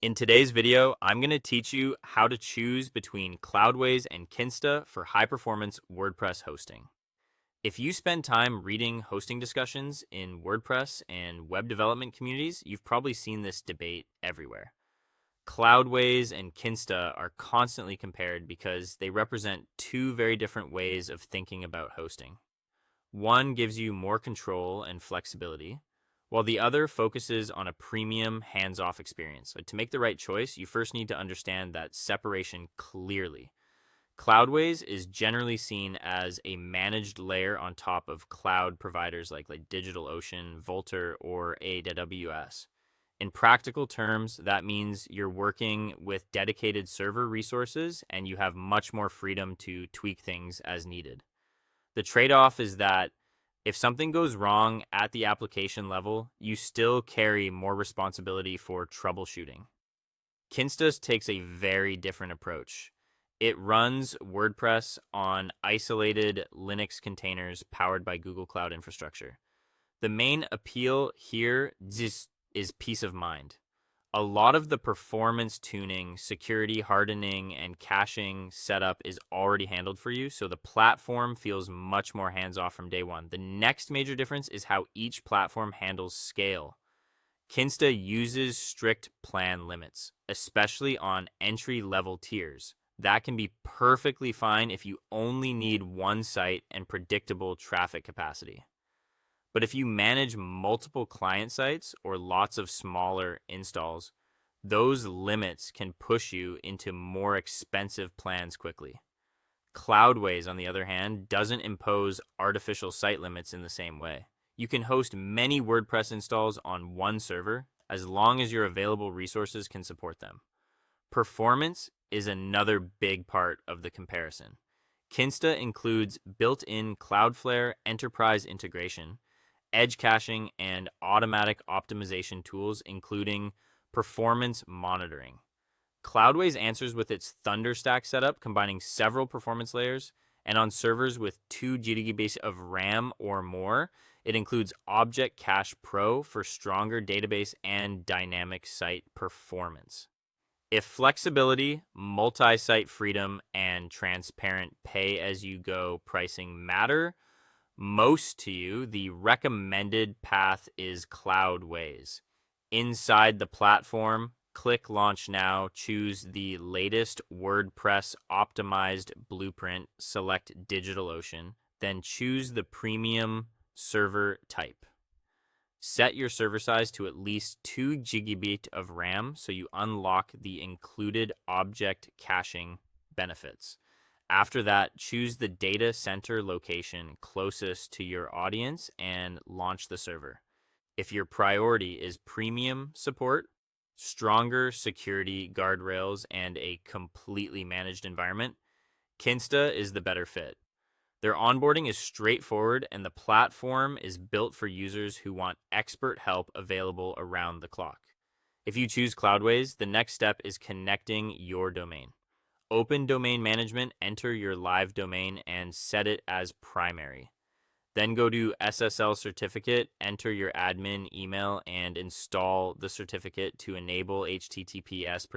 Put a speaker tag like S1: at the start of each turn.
S1: In today's video, I'm going to teach you how to choose between Cloudways and Kinsta for high-performance WordPress hosting. If you spend time reading hosting discussions in WordPress and web development communities, you've probably seen this debate everywhere. Cloudways and Kinsta are constantly compared because they represent two very different ways of thinking about hosting. One gives you more control and flexibility, while the other focuses on a premium hands-off experience. So to make the right choice, you first need to understand that separation clearly. Cloudways is generally seen as a managed layer on top of cloud providers like DigitalOcean, Vultr, or AWS. In practical terms, that means you're working with dedicated server resources and you have much more freedom to tweak things as needed. The trade-off is that if something goes wrong at the application level, you still carry more responsibility for troubleshooting. Kinstas takes a very different approach. It runs WordPress on isolated Linux containers powered by Google Cloud Infrastructure. The main appeal here is peace of mind. A lot of the performance tuning, security hardening, and caching setup is already handled for you, so the platform feels much more hands-off from day one. The next major difference is how each platform handles scale. Kinsta uses strict plan limits, especially on entry-level tiers. That can be perfectly fine if you only need one site and predictable traffic capacity. But if you manage multiple client sites or lots of smaller installs, those limits can push you into more expensive plans quickly. Cloudways, on the other hand, doesn't impose artificial site limits in the same way. You can host many WordPress installs on one server as long as your available resources can support them. Performance is another big part of the comparison. Kinsta includes built-in Cloudflare enterprise integration, edge caching, and automatic optimization tools, including performance monitoring. Cloudways answers with its Thunderstack setup, combining several performance layers, and on servers with 2 GB of RAM or more, it includes Object Cache Pro for stronger database and dynamic site performance. If flexibility, multi-site freedom, and transparent pay-as-you-go pricing matter most to you, the recommended path is Cloudways. Inside the platform, click Launch Now, choose the latest WordPress optimized blueprint, select DigitalOcean, then choose the premium server type. Set your server size to at least 2 GB of RAM so you unlock the included object caching benefits. After that, choose the data center location closest to your audience and launch the server. If your priority is premium support, stronger security guardrails, and a completely managed environment, Kinsta is the better fit. Their onboarding is straightforward, and the platform is built for users who want expert help available around the clock. If you choose Cloudways, the next step is connecting your domain. Open domain management, enter your live domain, and set it as primary. Then go to SSL certificate, enter your admin email, and install the certificate to enable HTTPS protection.